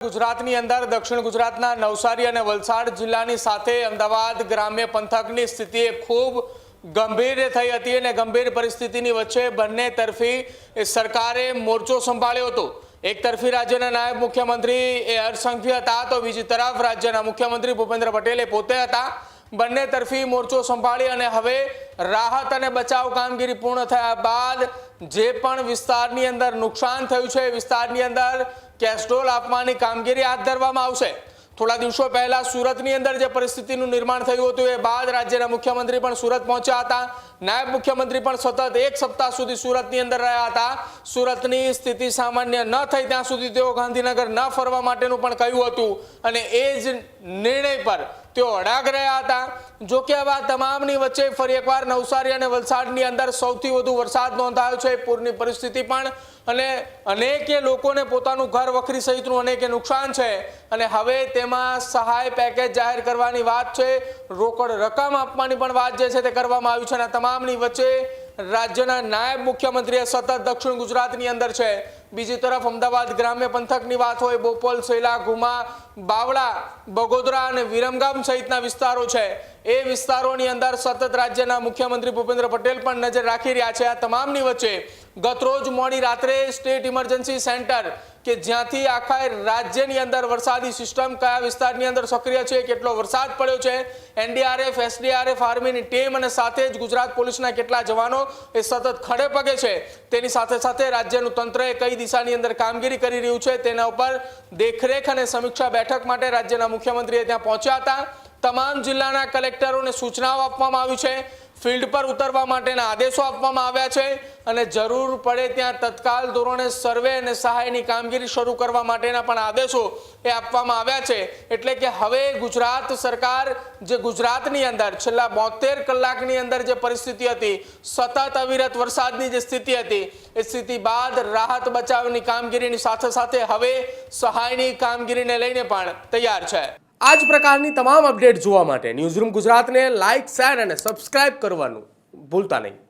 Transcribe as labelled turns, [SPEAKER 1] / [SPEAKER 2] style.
[SPEAKER 1] ગુજરાતની અંદર દક્ષિણ ગુજરાતના નવસારી અને વલસાડ જિલ્લાની સાથે અમદાવાદ ગ્રામ્ય પંથકની સ્થિતિ ખૂબ ગંભીર થઈ હતી અને ગંભીર પરિસ્થિતિની વચ્ચે બંને તરફી સરકારે મોરચો સંભાળ્યો હતો। એક તરફી રાજ્યના નાયબ મુખ્યમંત્રી હર્ષ સંઘવી હતા તો બીજી તરફ રાજ્યના મુખ્યમંત્રી ભૂપેન્દ્ર પટેલે પોતે હતા। બંને તરફી મોરચો સંભાળી અને હવે રાહત અને બચાવ કામગીરી પૂર્ણ થયા બાદ જે પણ વિસ્તારની અંદર નુકસાન થયું છે વિસ્તારની અંદર કેશડોલ આપવાની કામગીરી હાથ ધરવામાં આવશે। થોડા દિવસો પહેલા સુરતની અંદર જે પરિસ્થિતિનું નિર્માણ થયું હતું એ બાદ રાજ્યના મુખ્યમંત્રી પણ સુરત પહોંચ્યા હતા। નાયબ મુખ્યમંત્રી પણ સતત એક સપ્તાહ સુધી સુરતની અંદર રહ્યા હતા। સુરતની સ્થિતિ સામાન્ય ન થઈ ત્યાં સુધી તેઓ ગાંધીનગર ન ફરવા માટેનું પણ કહ્યું હતું અને એ જ નિર્ણય પર તેઓ અડાગ રહ્યા હતા। જો કે હવે તમામની વચ્ચે ફરી એકવાર નવસારી અને વલસાડની અંદર સૌથી વધુ વરસાદ નોંધાયો છે। પૂરની પરિસ્થિતિ પણ અને અનેકે લોકોને પોતાનું ઘર વખરી સહિતનું અનેકે નુકસાન છે અને હવે તેમાં સહાય પેકેજ જાહેર કરવાની વાત છે, રોકડ રકમ આપવાની પણ વાત જે છે તે કરવામાં આવી છે અને તમામની વચ્ચે રાજ્યના નાયબ મુખ્યમંત્રીએ સતત દક્ષિણ ગુજરાતની અંદર છે। બીજી તરફ અમદાવાદ ગ્રામ્ય પંથકની વાત હોય, બોપલ, સૈલા, ગુમા, બાવળા, બગોદરા અને વિરમગામ સહિતના વિસ્તારો છે એ વિસ્તારોની અંદર સતત રાજ્યના મુખ્યમંત્રી ભૂપેન્દ્ર પટેલ પણ નજર રાખી રહ્યા છે। આ તમામની વચ્ચે ગતરોજ મોડી રાત્રે સ્ટેટ ઇમરજન્સી સેન્ટર કે જ્યાંથી આખા રાજ્યની અંદર વરસાદી સિસ્ટમ કયા વિસ્તારની અંદર સક્રિય છે, કેટલો વરસાદ પડ્યો છે, એનડીઆરએફ, એસડીઆરએફ, આર્મીની ટીમ અને સાથે જ ગુજરાત પોલીસના કેટલા જવાનો એ સતત ખડે પગે છે, તેની સાથે સાથે રાજ્યનું તંત્ર કઈ દિશાની અંદર કામગીરી કરી રહ્યું છે તેના ઉપર દેખરેખ અને સમીક્ષા બેઠક માટે રાજ્યના મુખ્યમંત્રીએ ત્યાં પહોંચ્યા હતા। તમામ જિલ્લાના કલેક્ટરોને સૂચનાઓ આપવામાં આવી છે, ફિલ્ડ પર ઉતરવા માટેના આદેશો આપવામાં આવ્યા છે અને જરૂર પડે ત્યાં તત્કાલ ધોરણે સર્વે અને સહાયની કામગીરી શરૂ કરવા માટેના પણ આદેશો એ આપવામાં આવ્યા છે। એટલે કે હવે ગુજરાત સરકાર જે ગુજરાતની અંદર છેલ્લા 72 કલાકની અંદર જે પરિસ્થિતિ હતી, સતત અવિરત વરસાદની જે સ્થિતિ હતી એ સ્થિતિ બાદ રાહત બચાવની કામગીરીની સાથે સાથે હવે સહાયની કામગીરીને લઈને પણ તૈયાર છે। આ જ પ્રકારની તમામ અપડેટ જોવા માટે ન્યૂઝરૂમ ગુજરાતને લાઇક, શેર અને સબસ્ક્રાઇબ કરવાનું ભૂલતા નહીં।